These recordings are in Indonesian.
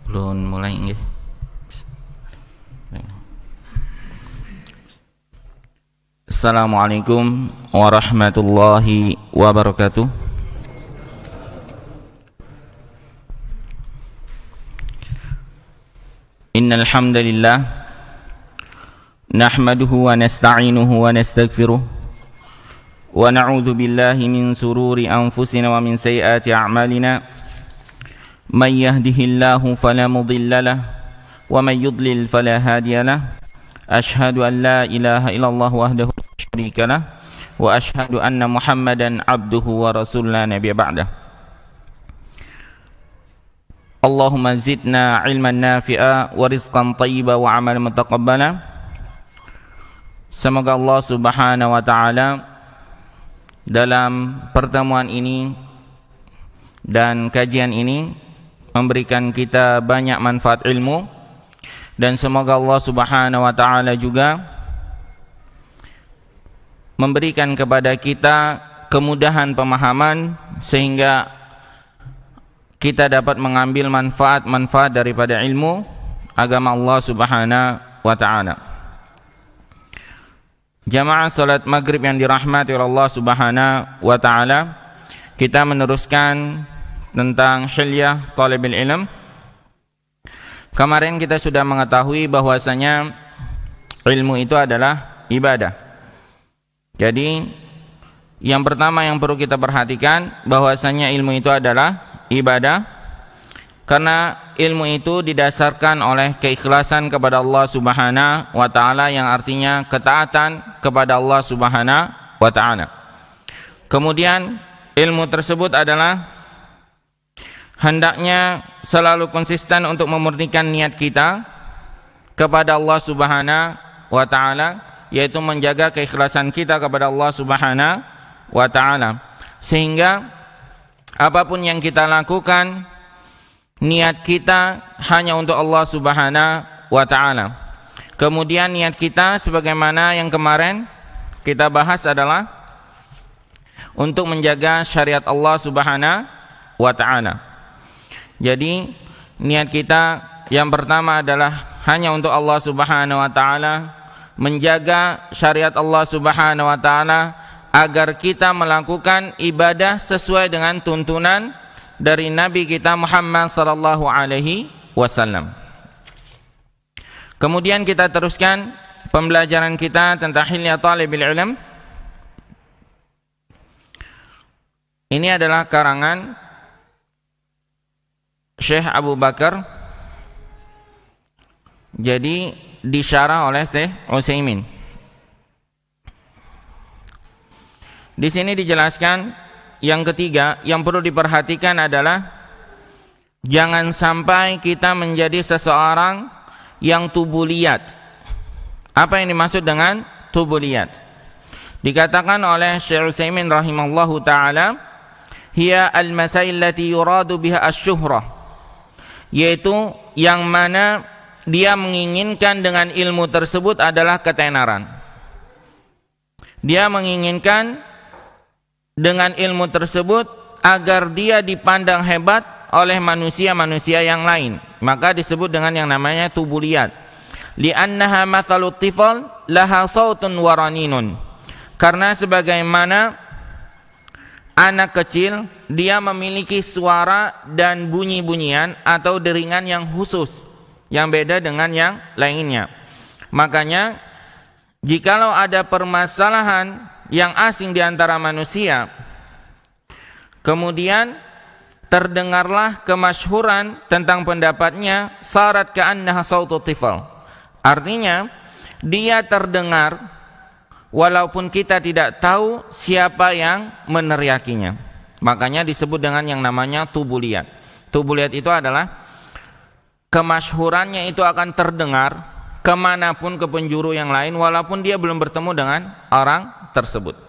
Belum mulai nggih. Assalamualaikum warahmatullahi wabarakatuh. Innal hamdalillah nahmaduhu wa nasta'inuhu wa nastaghfiruh wa na'udzu billahi min sururi anfusina wa min sayyiati a'malina. Man yahdihillahu fala mudilla lahu wa man yudlil fala hadiya lahu. Ashhadu an la ilaha illallah wahdahu la syarika lahu wa ashhadu anna Muhammadan abduhu wa rasuluhu la nabiyya ba'dah. Allahumma zidna ilman nafi'a wa rizqan thayyiba wa amalan mutaqabbala. Semoga Allah Subhanahu wa taala dalam pertemuan ini dan kajian ini memberikan kita banyak manfaat ilmu, dan semoga Allah Subhanahu wa taala juga memberikan kepada kita kemudahan pemahaman sehingga kita dapat mengambil manfaat-manfaat daripada ilmu agama Allah Subhanahu wa taala. Jamaah salat maghrib yang dirahmati oleh Allah Subhanahu wa taala, kita meneruskan tentang hilyah thalabil ilm. Kemarin kita sudah mengetahui bahwasanya ilmu itu adalah ibadah. Jadi yang pertama yang perlu kita perhatikan bahwasanya ilmu itu adalah ibadah, karena ilmu itu didasarkan oleh keikhlasan kepada Allah Subhanahu wa taala, yang artinya ketaatan kepada Allah Subhanahu wa taala. Kemudian ilmu tersebut adalah hendaknya selalu konsisten untuk memurnikan niat kita kepada Allah Subhanahu wa taala, yaitu menjaga keikhlasan kita kepada Allah Subhanahu wa taala, sehingga apapun yang kita lakukan niat kita hanya untuk Allah Subhanahu wa taala. Kemudian niat kita sebagaimana yang kemarin kita bahas adalah untuk menjaga syariat Allah Subhanahu wa taala. Jadi niat kita yang pertama adalah hanya untuk Allah Subhanahu wa taala, menjaga syariat Allah Subhanahu wa taala agar kita melakukan ibadah sesuai dengan tuntunan dari Nabi kita Muhammad sallallahu alaihi wasallam. Kemudian kita teruskan pembelajaran kita tentang hilyah thalabil ilm. Ini adalah karangan Syekh Abu Bakar, jadi disyarah oleh Syekh Utsaimin. Di sini dijelaskan yang ketiga yang perlu diperhatikan adalah jangan sampai kita menjadi seseorang yang tubuliyat. Apa yang dimaksud dengan tubuliyat? Dikatakan oleh Syekh Utsaimin rahimallahu taala, hiya al-masail allati yuradu biha asy-syuhrah, yaitu yang mana dia menginginkan dengan ilmu tersebut adalah ketenaran. Dia menginginkan dengan ilmu tersebut agar dia dipandang hebat oleh manusia-manusia yang lain, maka disebut dengan yang namanya tubuliyat. Li'annaha mathalut tifal laha sautun waraninun, karena sebagaimana anak kecil dia memiliki suara dan bunyi-bunyian atau deringan yang khusus, yang beda dengan yang lainnya. Makanya jikalau ada permasalahan yang asing di antara manusia, kemudian terdengarlah kemasyhuran tentang pendapatnya, sarat ka'annaha sautu tifal, artinya dia terdengar walaupun kita tidak tahu siapa yang meneriakinya. Makanya disebut dengan yang namanya tubuliyat. Tubuliyat itu adalah kemasyhurannya itu akan terdengar kemanapun, ke penjuru yang lain, walaupun dia belum bertemu dengan orang tersebut.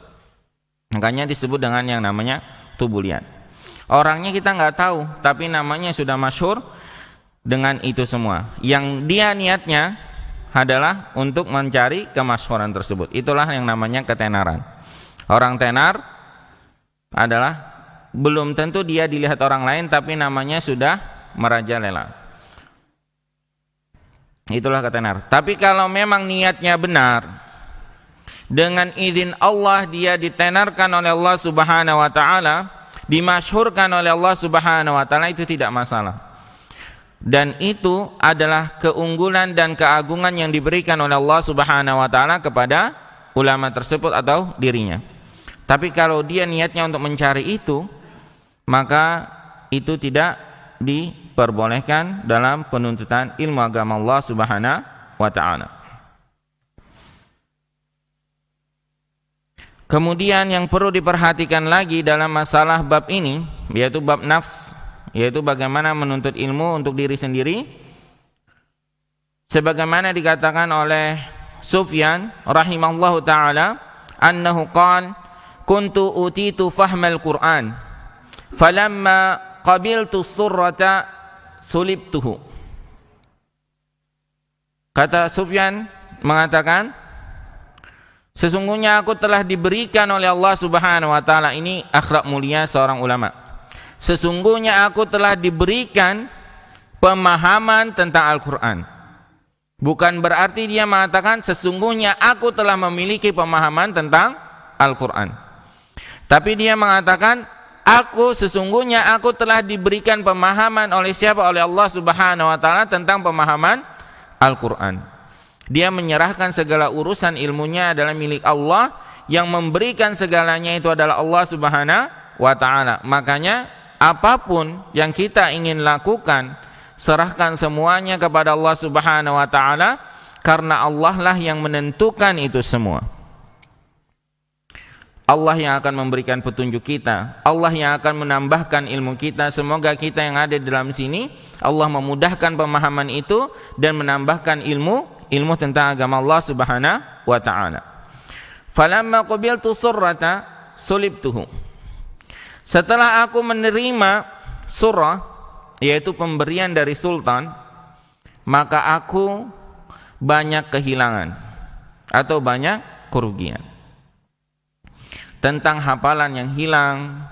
Makanya disebut dengan yang namanya tubuliyat. Orangnya kita nggak tahu, tapi namanya sudah masyhur dengan itu semua. Yang dia niatnya adalah untuk mencari kemasyhuran tersebut. Itulah yang namanya ketenaran. Orang tenar adalah belum tentu dia dilihat orang lain, tapi namanya sudah merajalela. Itulah kata tenar. Tapi kalau memang niatnya benar, dengan izin Allah dia ditenarkan oleh Allah Subhanahu wa taala, dimasyhurkan oleh Allah Subhanahu wa taala, itu tidak masalah. Dan itu adalah keunggulan dan keagungan yang diberikan oleh Allah Subhanahu wa taala kepada ulama tersebut atau dirinya. Tapi kalau dia niatnya untuk mencari itu, maka itu tidak diperbolehkan dalam penuntutan ilmu agama Allah Subhanahu wa taala. Kemudian yang perlu diperhatikan lagi dalam masalah bab ini, yaitu bab nafs, yaitu bagaimana menuntut ilmu untuk diri sendiri. Sebagaimana dikatakan oleh Sufyan rahimahullahu taala, annahu qala kuntu utitu fahmal Qur'an falamma qabiltu surrata sulibtuhu. Kata Sufyan mengatakan, sesungguhnya aku telah diberikan oleh Allah Subhanahu wa taala, ini akhlak mulia seorang ulama. Sesungguhnya aku telah diberikan pemahaman tentang Al-Qur'an. Bukan berarti dia mengatakan sesungguhnya aku telah memiliki pemahaman tentang Al-Qur'an. Tapi dia mengatakan sesungguhnya aku telah diberikan pemahaman oleh siapa? Oleh Allah Subhanahu wa taala tentang pemahaman Al-Qur'an. Dia menyerahkan segala urusan ilmunya adalah milik Allah, yang memberikan segalanya itu adalah Allah Subhanahu wa taala. Makanya apapun yang kita ingin lakukan, serahkan semuanya kepada Allah Subhanahu wa taala, karena Allah lah yang menentukan itu semua. Allah yang akan memberikan petunjuk kita, Allah yang akan menambahkan ilmu kita. Semoga kita yang ada di dalam sini, Allah memudahkan pemahaman itu dan menambahkan ilmu tentang agama Allah Subhanahu wa taala. Falamma qabiltu surrata sulibtuhu. Setelah aku menerima surah, yaitu pemberian dari sultan, maka aku banyak kehilangan atau banyak kerugian. Tentang hafalan yang hilang,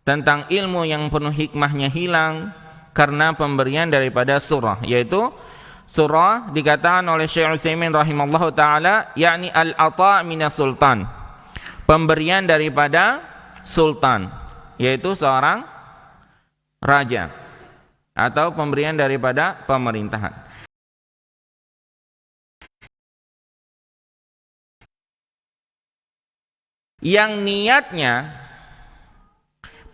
tentang ilmu yang penuh hikmahnya hilang karena pemberian daripada surah, yaitu surah dikatakan oleh Syekh Utsaimin rahimallahu taala, yakni al-ata minas sultan, pemberian daripada sultan, yaitu seorang raja, atau pemberian daripada pemerintahan. Yang niatnya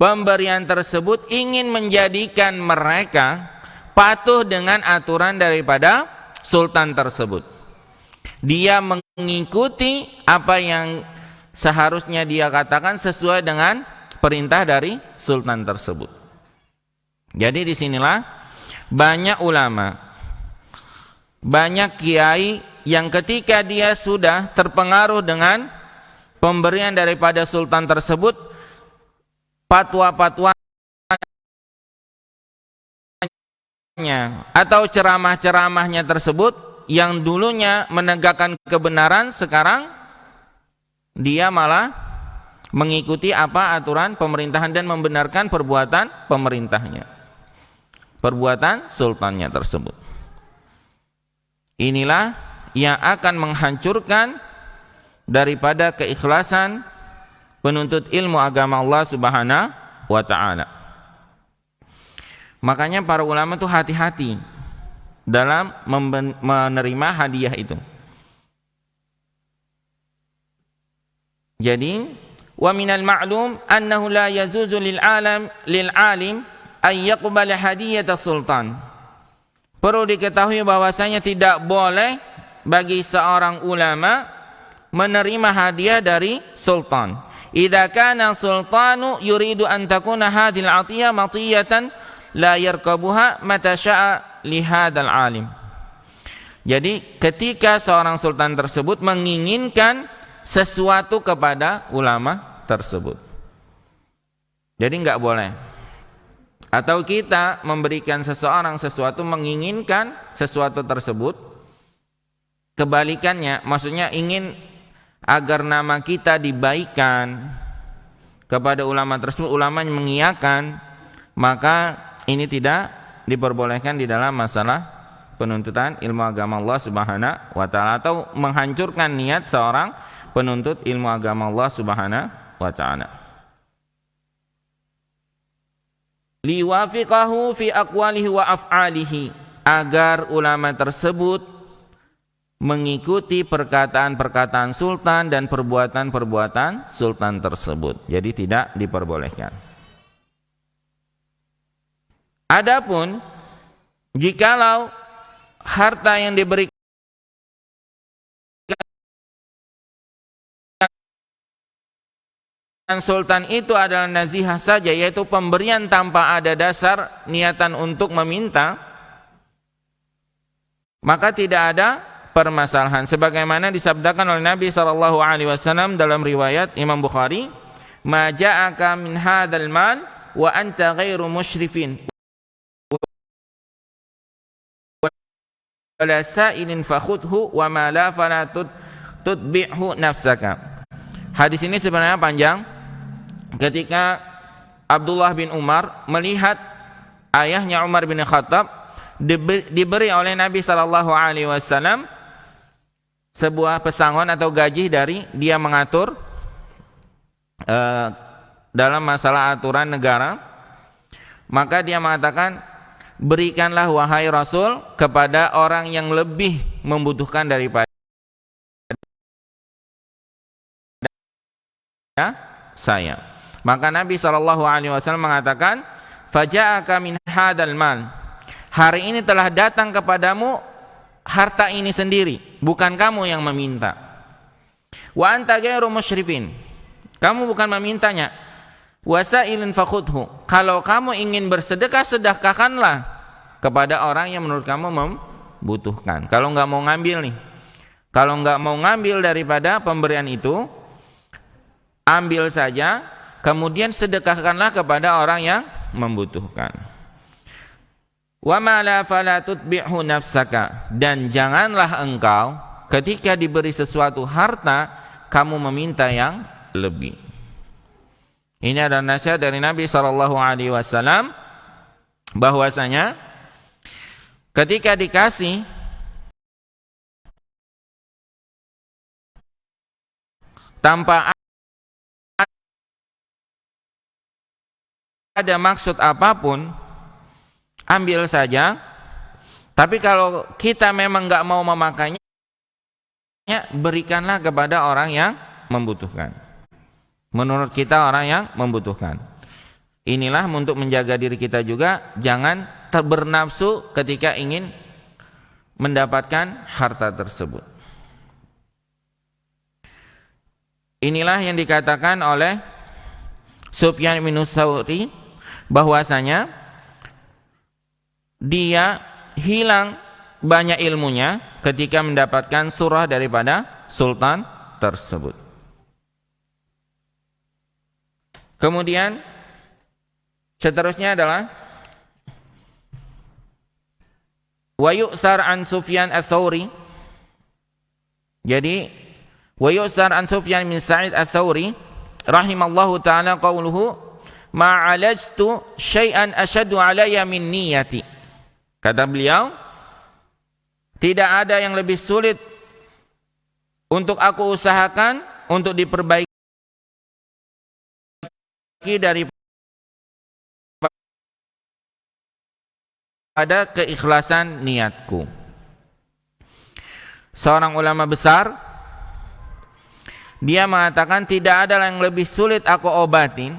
pemberian tersebut ingin menjadikan mereka patuh dengan aturan daripada sultan tersebut. Dia mengikuti apa yang seharusnya dia katakan sesuai dengan perintah dari sultan tersebut. Jadi disinilah banyak ulama, banyak kiai yang ketika dia sudah terpengaruh dengan pemberian daripada sultan tersebut, fatwa-fatwanya atau ceramah-ceramahnya tersebut yang dulunya menegakkan kebenaran, sekarang dia malah mengikuti apa aturan pemerintahan dan membenarkan perbuatan pemerintahnya, perbuatan sultannya tersebut. Inilah yang akan menghancurkan daripada keikhlasan penuntut ilmu agama Allah Subhanahu wa taala. Makanya para ulama itu hati-hati dalam menerima hadiah itu. Jadi, wa minal ma'lum annahu la yazuzu lil alim ay yaqbala hadiyata sultan. Perlu diketahui bahwasanya tidak boleh bagi seorang ulama menerima hadiah dari sultan. Idza kana sultanu yuridu an takuna hadhil atiyah matiyatan la yarkabuha mata syaa li hadzal alim. Jadi ketika seorang sultan tersebut menginginkan sesuatu kepada ulama tersebut, jadi enggak boleh. Atau kita memberikan seseorang sesuatu, menginginkan sesuatu tersebut, kebalikannya, maksudnya ingin agar nama kita dibaikan kepada ulama tersebut, ulama yang mengiyakan, maka ini tidak diperbolehkan di dalam masalah penuntutan ilmu agama Allah Subhanahu wa taala, atau menghancurkan niat seorang penuntut ilmu agama Allah Subhanahu wa taala. Liwafiqahu fi aqwalihi wa af'alihi, agar ulama tersebut mengikuti perkataan-perkataan sultan dan perbuatan-perbuatan sultan tersebut. Jadi tidak diperbolehkan. Adapun jikalau harta yang diberikan sultan itu adalah nazihah saja, yaitu pemberian tanpa ada dasar niatan untuk meminta, maka tidak ada permasalahan. Sebagaimana disabdakan oleh Nabi SAW dalam riwayat Imam Bukhari, "Ma ja'aka min hadzal mal wa anta ghairu musyrifin wala sa'ilin fakhudhu wa ma la fala tutbi'hu nafsaka." Hadis ini sebenarnya panjang. Ketika Abdullah bin Umar melihat ayahnya Umar bin Khattab diberi oleh Nabi SAW sebuah pesangon atau gaji dari dia mengatur dalam masalah aturan negara, maka dia mengatakan, berikanlah wahai Rasul kepada orang yang lebih membutuhkan daripada saya. Maka Nabi SAW mengatakan, faja'aka min hadzal mal, hari ini telah datang kepadamu harta ini sendiri, bukan kamu yang meminta. Wa anta ghairu musyrifin, kamu bukan memintanya. Wasailin fakhudhu, kalau kamu ingin bersedekah, sedekahkanlah kepada orang yang menurut kamu membutuhkan. Kalau enggak mau ngambil nih, kalau enggak mau ngambil daripada pemberian itu, ambil saja, kemudian sedekahkanlah kepada orang yang membutuhkan. Wa ma la fala tutbi'hu nafsaka, dan janganlah engkau ketika diberi sesuatu harta kamu meminta yang lebih. Ini adalah nasihat dari Nabi SAW bahwasanya ketika dikasih tanpa ada maksud apapun, ambil saja. Tapi kalau kita memang nggak mau memakainya, berikanlah kepada orang yang membutuhkan. Menurut kita orang yang membutuhkan. Inilah untuk menjaga diri kita juga, jangan bernafsu ketika ingin mendapatkan harta tersebut. Inilah yang dikatakan oleh Sufyan bin Tsauri, bahwasanya dia hilang banyak ilmunya ketika mendapatkan surah daripada sultan tersebut. Kemudian seterusnya adalah wa yu'sar an Sufyan ats-Tsauri. Jadi wa yu'sar an Sufyan bin Sa'id ats-Tsauri rahimallahu ta'ala qauluhu ma 'alajtu syai'an asyaddu 'alayya min niyyati. Kata beliau, tidak ada yang lebih sulit untuk aku usahakan untuk diperbaiki daripada keikhlasan niatku. Seorang ulama besar, dia mengatakan tidak ada yang lebih sulit aku obatin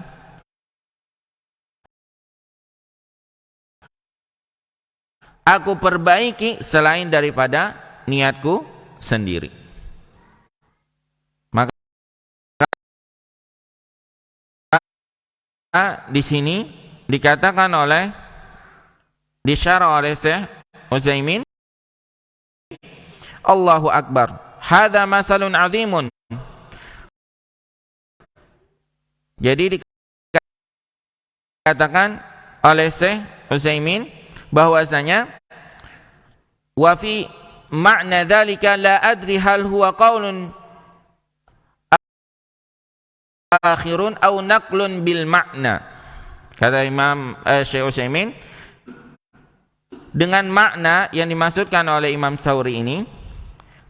aku perbaiki selain daripada niatku sendiri. Maka di sini dikatakan oleh, disyarah oleh Syekh Utsaimin, Allahu Akbar, hadza masalun azimun. Jadi dikatakan oleh Syekh Utsaimin bahwasanya wa fi ma'na dzalika la adri hal huwa qaulun akhirun aw naqlun bil ma'na. Kata Imam Syekh Utsaimin, dengan makna yang dimaksudkan oleh Imam Tsauri ini,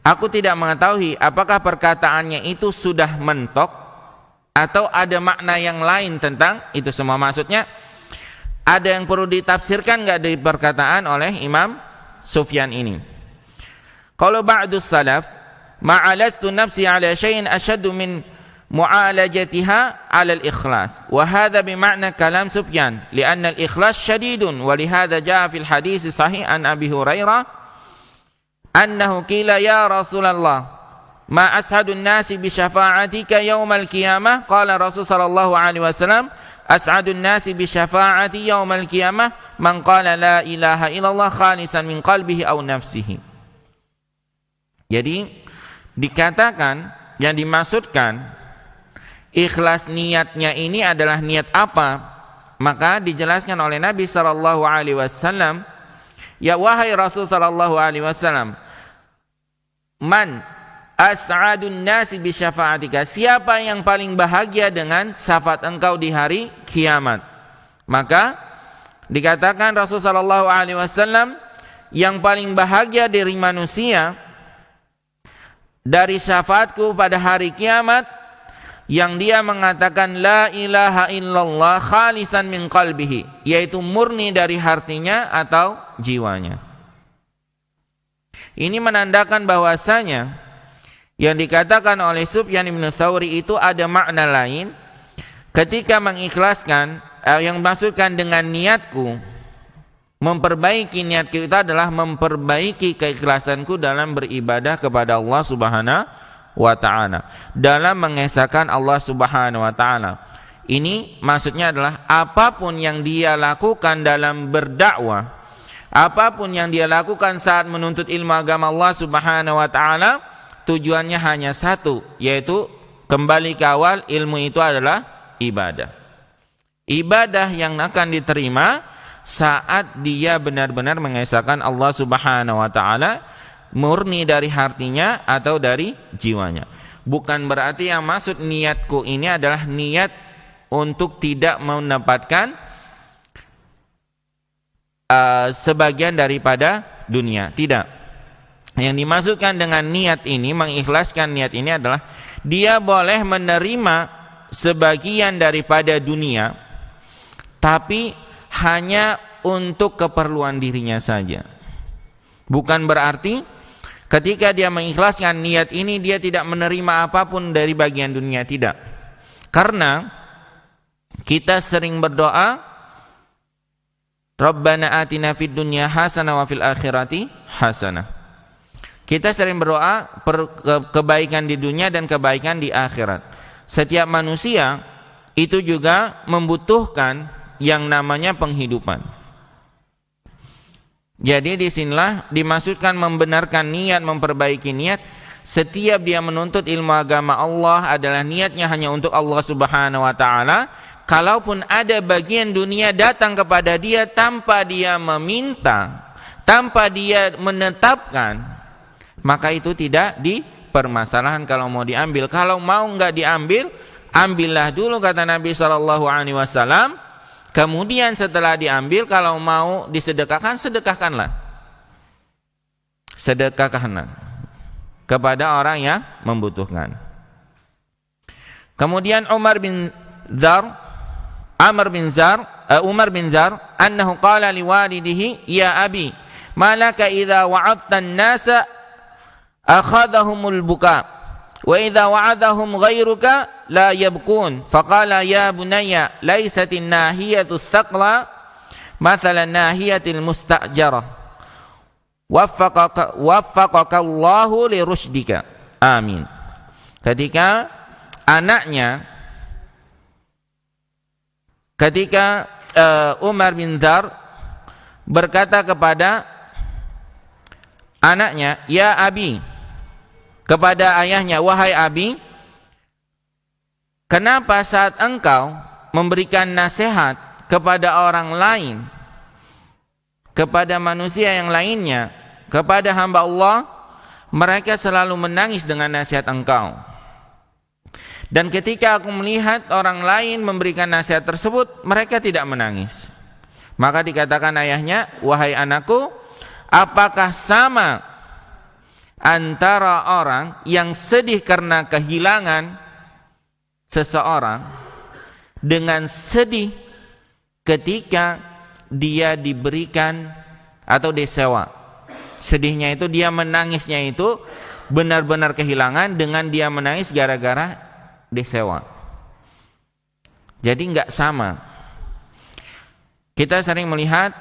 aku tidak mengetahui apakah perkataannya itu sudah mentok atau ada makna yang lain tentang itu semua. Maksudnya ada yang perlu ditafsirkan enggak dari perkataan oleh Imam Sufyan ini? Kalau ba'du salaf, ma'alatu nafsi ala syai'in asyaddu min mu'alajatiha 'ala al-ikhlas. Wa hadha bima'na kalam Sufyan, li'anna al-ikhlas syadidun wa lihadha jaa'a fil hadits sahih an Abi Hurairah annahu qila ya Rasulullah ma ashadu an-nasi bi syafa'atika yaumal qiyamah, qala Rasul sallallahu alaihi wasallam as'adu an-nasi bi syafa'ati yaumal qiyamah man qala la ilaha illallah khalisan min qalbihi aw nafsihi. Jadi dikatakan yang dimaksudkan ikhlas niatnya ini adalah niat apa? Maka dijelaskan oleh Nabi sallallahu alaihi wasallam, ya wahai Rasul sallallahu alaihi wasallam, man as'adun nasi bi syafa'atika, siapa yang paling bahagia dengan syafaat engkau di hari kiamat? Maka dikatakan Rasul sallallahu alaihi wasallam yang paling bahagia dari manusia dari syafaatku pada hari kiamat yang dia mengatakan la ilaha illallah khalisan min qalbihi, yaitu murni dari hatinya atau jiwanya. Ini menandakan bahwasanya yang dikatakan oleh Sufyan bin Tsauri itu ada makna lain ketika mengikhlaskan, yang dimaksudkan dengan niatku, memperbaiki niat kita adalah memperbaiki keikhlasanku dalam beribadah kepada Allah Subhanahu wa ta'ala, dalam mengesahkan Allah Subhanahu wa ta'ala. Ini maksudnya adalah apapun yang dia lakukan dalam berdakwah, apapun yang dia lakukan saat menuntut ilmu agama Allah Subhanahu wa ta'ala, tujuannya hanya satu, yaitu kembali ke awal, ilmu itu adalah ibadah. Ibadah yang akan diterima saat dia benar-benar mengesahkan Allah Subhanahu wa ta'ala, murni dari hatinya atau dari jiwanya. Bukan berarti yang maksud niatku ini adalah niat untuk tidak mendapatkan sebagian daripada dunia. Tidak. Yang dimaksudkan dengan niat ini, mengikhlaskan niat ini adalah dia boleh menerima sebagian daripada dunia, tapi hanya untuk keperluan dirinya saja. Bukan berarti ketika dia mengikhlaskan niat ini dia tidak menerima apapun dari bagian dunia, tidak. Karena kita sering berdoa, Rabbana atina fid dunya hasanah wa fil akhirati hasanah. Kita sering berdoa kebaikan di dunia dan kebaikan di akhirat. Setiap manusia itu juga membutuhkan yang namanya penghidupan. Jadi disinilah dimaksudkan membenarkan niat, memperbaiki niat. Setiap dia menuntut ilmu agama Allah adalah niatnya hanya untuk Allah Subhanahu wa ta'ala. Kalaupun ada bagian dunia datang kepada dia tanpa dia meminta, tanpa dia menetapkan, maka itu tidak dipermasalahkan kalau mau diambil. Kalau mau enggak diambil, ambillah dulu kata Nabi SAW. Kemudian setelah diambil, kalau mau disedekahkan, sedekahkanlah. Sedekahkanlah kepada orang yang membutuhkan. Kemudian Umar bin Zar, annahu qala liwalidihi, ya abi, malaka idza wa'adta an-nasa akhadhahumul buka, wa idza wa'adahum ghairuka la yabkun. Faqala ya bunayya laysatin nahiyatu thaqla mathalan nahiyatil mustajara. Waffaqaka Allahu li rusydika. Amin. Ketika Umar bin Zar berkata kepada anaknya, ya abi, kepada ayahnya, wahai abi, kenapa saat engkau memberikan nasihat kepada orang lain, kepada manusia yang lainnya, kepada hamba Allah, mereka selalu menangis dengan nasihat engkau. Dan ketika aku melihat orang lain memberikan nasihat tersebut, mereka tidak menangis. Maka dikatakan ayahnya, wahai anakku, apakah sama antara orang yang sedih karena kehilangan seseorang dengan sedih ketika dia diberikan atau disewa? Sedihnya itu, dia menangisnya itu benar-benar kehilangan, dengan dia menangis gara-gara disewa. Jadi enggak sama. Kita sering melihat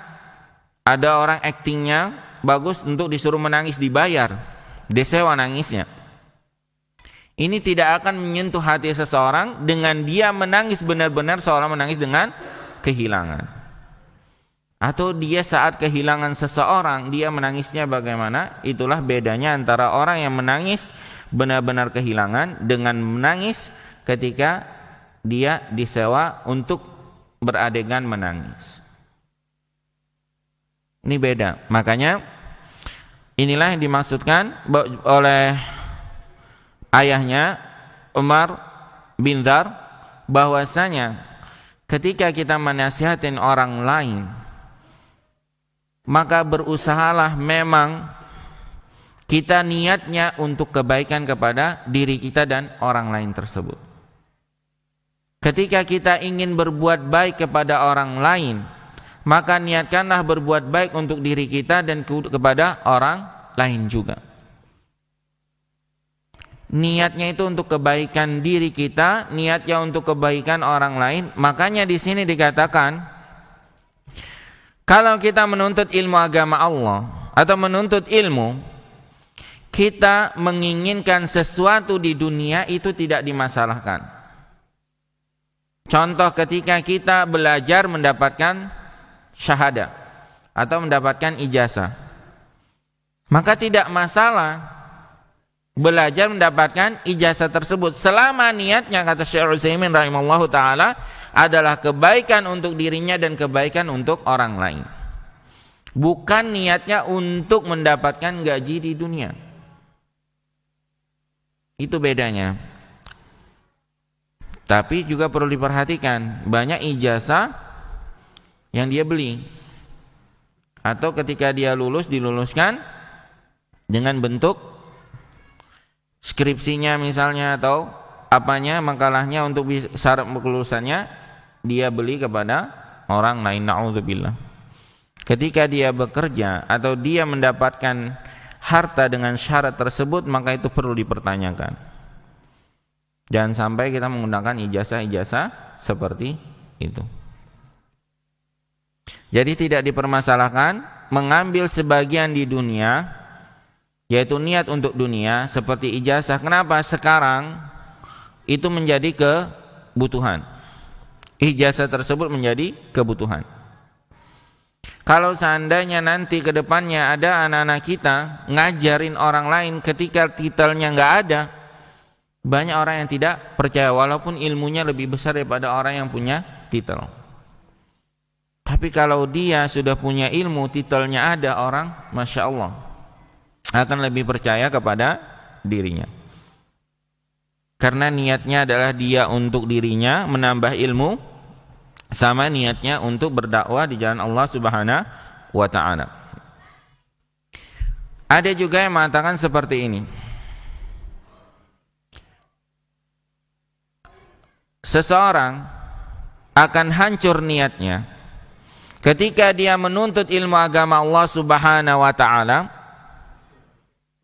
ada orang aktingnya bagus untuk disuruh menangis dibayar, disewa nangisnya. Ini tidak akan menyentuh hati seseorang dengan dia menangis benar-benar seolah menangis dengan kehilangan. Atau dia saat kehilangan seseorang, dia menangisnya bagaimana? Itulah bedanya antara orang yang menangis benar-benar kehilangan dengan menangis ketika dia disewa untuk beradegan menangis. Ini beda. Makanya inilah yang dimaksudkan oleh ayahnya Umar bin Dzar, bahwasanya ketika kita menasihatin orang lain, maka berusahalah memang kita niatnya untuk kebaikan kepada diri kita dan orang lain tersebut. Ketika kita ingin berbuat baik kepada orang lain, maka niatkanlah berbuat baik untuk diri kita dan kepada orang lain juga. Niatnya itu untuk kebaikan diri kita, niatnya untuk kebaikan orang lain. Makanya di sini dikatakan, kalau kita menuntut ilmu agama Allah atau menuntut ilmu, kita menginginkan sesuatu di dunia itu tidak dimasalahkan. Contoh ketika kita belajar mendapatkan syahadah atau mendapatkan ijazah, maka tidak masalah belajar mendapatkan ijazah tersebut selama niatnya, kata Syekh Utsaimin rahimallahu taala, adalah kebaikan untuk dirinya dan kebaikan untuk orang lain. Bukan niatnya untuk mendapatkan gaji di dunia. Itu bedanya. Tapi juga perlu diperhatikan, banyak ijazah yang dia beli, atau ketika dia lulus diluluskan dengan bentuk skripsinya misalnya atau apanya, makalahnya untuk syarat kelulusannya dia beli kepada orang lain, na'udzubillah. Ketika dia bekerja atau dia mendapatkan harta dengan syarat tersebut, maka itu perlu dipertanyakan. Jangan sampai kita menggunakan ijazah-ijazah seperti itu. Jadi tidak dipermasalahkan mengambil sebagian di dunia, yaitu niat untuk dunia seperti ijazah. Kenapa? Sekarang itu menjadi kebutuhan. Ijazah tersebut menjadi kebutuhan. Kalau seandainya nanti ke depannya ada anak-anak kita ngajarin orang lain ketika titelnya nggak ada, banyak orang yang tidak percaya walaupun ilmunya lebih besar daripada orang yang punya titel. Tapi kalau dia sudah punya ilmu, titelnya ada, orang Masya Allah akan lebih percaya kepada dirinya. Karena niatnya adalah dia untuk dirinya menambah ilmu, sama niatnya untuk berdakwah di jalan Allah Subhanahu wa ta'ala. Ada juga yang mengatakan seperti ini, seseorang akan hancur niatnya ketika dia menuntut ilmu agama Allah Subhanahu wa ta'ala.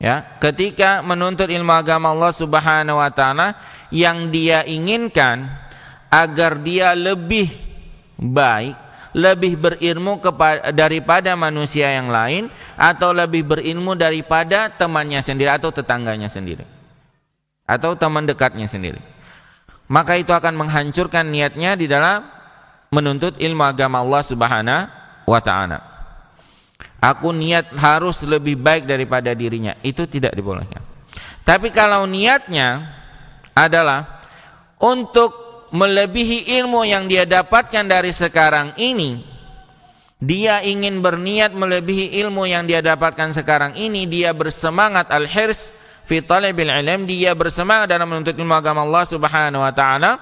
Ya, ketika menuntut ilmu agama Allah Subhanahu wa ta'ala, yang dia inginkan agar dia lebih baik, lebih berilmu daripada manusia yang lain, atau lebih berilmu daripada temannya sendiri atau tetangganya sendiri atau teman dekatnya sendiri, maka itu akan menghancurkan niatnya di dalam menuntut ilmu agama Allah Subhanahu wa ta'ala. Aku niat harus lebih baik daripada dirinya, itu tidak dibolehkan. Tapi kalau niatnya adalah untuk melebihi ilmu yang dia dapatkan dari sekarang ini, dia ingin berniat melebihi ilmu yang dia dapatkan sekarang ini, dia bersemangat al-hirs fi talabil ilm, dia bersemangat dalam menuntut ilmu agama Allah Subhanahu wa ta'ala,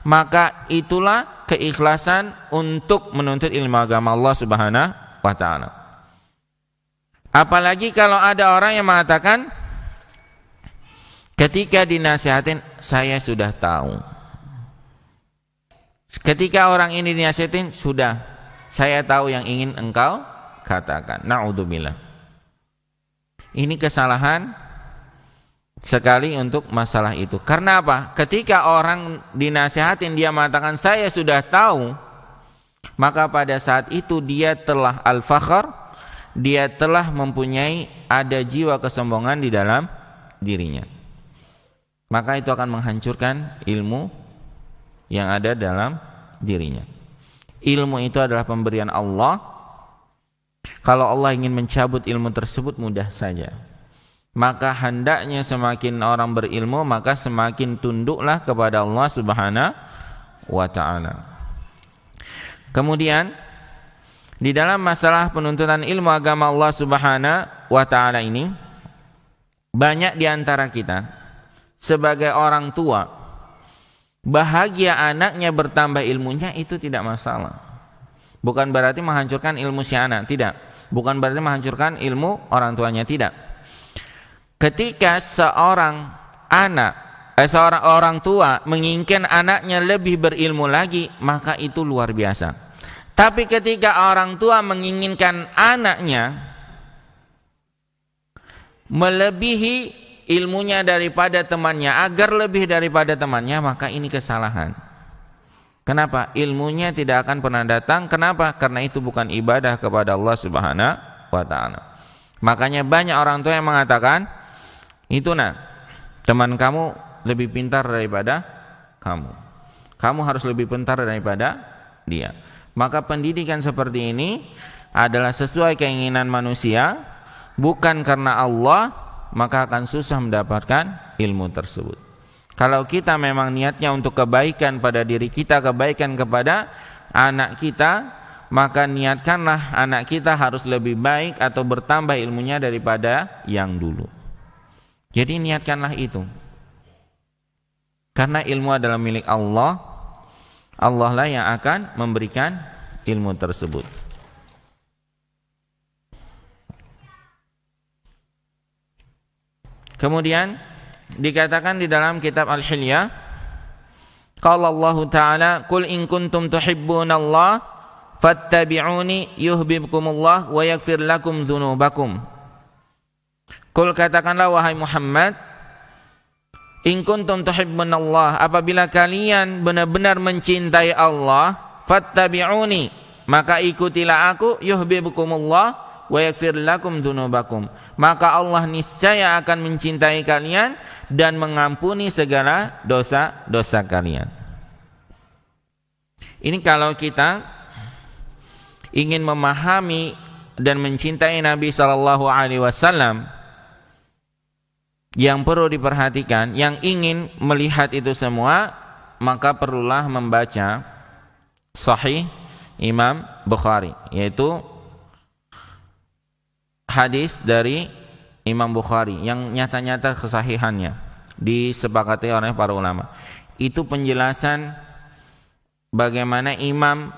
maka itulah keikhlasan untuk menuntut ilmu agama Allah Subhanahu wa taala. Apalagi kalau ada orang yang mengatakan ketika dinasihatin saya sudah tahu. Ketika orang ini dinasihatin sudah saya tahu yang ingin engkau katakan. Na'udzubillah. Ini kesalahan sekali untuk masalah itu. Karena apa? Ketika orang dinasihatin dia mengatakan saya sudah tahu, maka pada saat itu dia telah al-fakhr, dia telah mempunyai ada jiwa kesombongan di dalam dirinya. Maka itu akan menghancurkan ilmu yang ada dalam dirinya. Ilmu itu adalah pemberian Allah. Kalau Allah ingin mencabut ilmu tersebut mudah saja. Maka hendaknya semakin orang berilmu maka semakin tunduklah kepada Allah Subhanahu wa taala. Kemudian di dalam masalah penuntutan ilmu agama Allah Subhanahu wa taala ini, banyak di antara kita sebagai orang tua bahagia anaknya bertambah ilmunya itu tidak masalah. Bukan berarti menghancurkan ilmu si anak, tidak. Bukan berarti menghancurkan ilmu orang tuanya, tidak. Ketika seorang orang tua menginginkan anaknya lebih berilmu lagi, maka itu luar biasa. Tapi ketika orang tua menginginkan anaknya melebihi ilmunya daripada temannya, agar lebih daripada temannya, maka ini kesalahan. Kenapa? Ilmunya tidak akan pernah datang. Kenapa? Karena itu bukan ibadah kepada Allah Subhanahu wa taala. Makanya banyak orang tua yang mengatakan, itu teman kamu lebih pintar daripada kamu. Kamu harus lebih pintar daripada dia. Maka pendidikan seperti ini adalah sesuai keinginan manusia, bukan karena Allah, maka akan susah mendapatkan ilmu tersebut. Kalau kita memang niatnya untuk kebaikan pada diri kita, kebaikan kepada anak kita, maka niatkanlah anak kita harus lebih baik atau bertambah ilmunya daripada yang dulu. Jadi niatkanlah itu. Karena ilmu adalah milik Allah, Allah lah yang akan memberikan ilmu tersebut. Kemudian dikatakan di dalam kitab Al-Hilyah, qala Allah Ta'ala, qul in kuntum tuhibbunallah fattabi'uni yuhibbukumullah wa yaghfir lakum dzunubakum. Qul, katakanlah wahai Muhammad, in kuntum tuhibbunallah, apabila kalian benar-benar mencintai Allah, fattabi'uni, maka ikutilah aku, yuhibbukumullah wa yaghfir lakum dzunubakum, maka Allah niscaya akan mencintai kalian dan mengampuni segala dosa-dosa kalian. Ini kalau kita ingin memahami dan mencintai Nabi sallallahu alaihi wasallam, yang perlu diperhatikan, yang ingin melihat itu semua, maka perlulah membaca Sahih Imam Bukhari, yaitu hadis dari Imam Bukhari yang nyata-nyata kesahihannya disepakati oleh para ulama. Itu penjelasan bagaimana Imam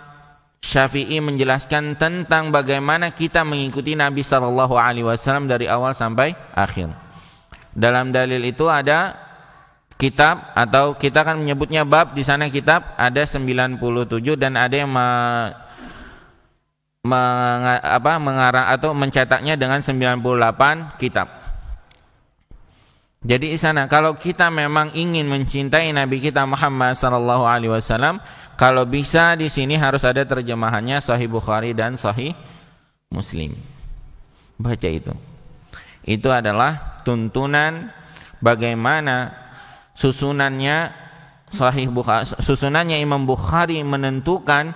Syafi'i menjelaskan tentang bagaimana kita mengikuti Nabi sallallahu alaihi wasallam dari awal sampai akhir. Dalam dalil itu ada kitab, atau kita akan menyebutnya bab, di sana kitab ada 97 dan ada yang mengarang atau mencetaknya dengan 98 kitab. Jadi di sana kalau kita memang ingin mencintai Nabi kita Muhammad sallallahu alaihi wasallam, kalau bisa di sini harus ada terjemahannya Sahih Bukhari dan Sahih Muslim. Baca itu. Itu adalah tuntunan bagaimana susunannya Sahih Bukhari, susunannya Imam Bukhari menentukan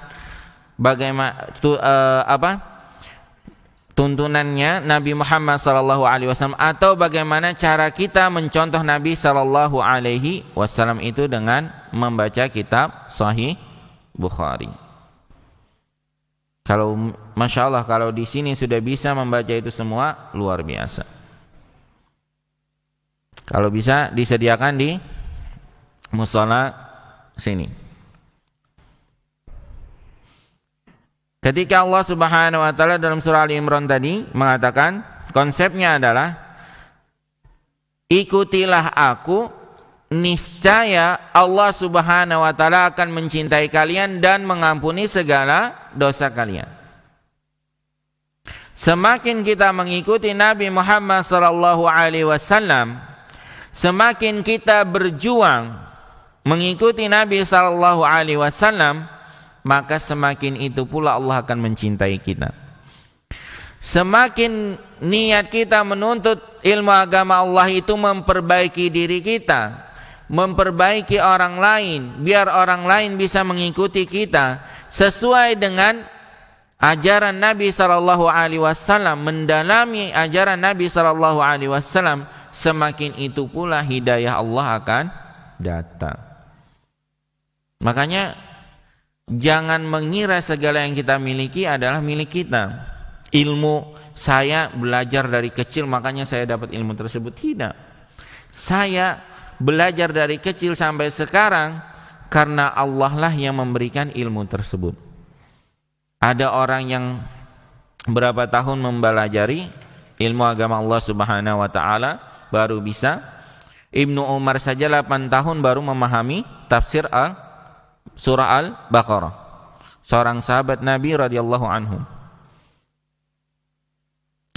bagaimana tuntunannya Nabi Muhammad sallallahu alaihi wasallam, atau bagaimana cara kita mencontoh Nabi sallallahu alaihi wasallam itu dengan membaca kitab Sahih Bukhari. Kalau Masya Allah, kalau di sini sudah bisa membaca itu semua, luar biasa. Kalau bisa disediakan di mushola sini. Ketika Allah Subhanahu wa taala dalam surah Ali Imran tadi mengatakan konsepnya adalah ikutilah aku, niscaya Allah Subhanahu wa taala akan mencintai kalian dan mengampuni segala dosa kalian. Semakin kita mengikuti Nabi Muhammad sallallahu alaihi wasallam, semakin kita berjuang mengikuti Nabi sallallahu alaihi wasallam, maka semakin itu pula Allah akan mencintai kita. Semakin niat kita menuntut ilmu agama Allah itu memperbaiki diri kita, memperbaiki orang lain, biar orang lain bisa mengikuti kita sesuai dengan ajaran Nabi sallallahu alaihi wasallam, mendalami ajaran Nabi sallallahu alaihi wasallam, semakin itu pula hidayah Allah akan datang. Makanya jangan mengira segala yang kita miliki adalah milik kita. Ilmu, saya belajar dari kecil makanya saya dapat ilmu tersebut. Tidak. Saya belajar dari kecil sampai sekarang karena Allah lah yang memberikan ilmu tersebut. Ada orang yang berapa tahun mempelajari ilmu agama Allah Subhanahu wa taala baru bisa. Ibnu Umar saja 8 tahun baru memahami tafsir surah Al-Baqarah. Seorang sahabat Nabi radhiyallahu anhu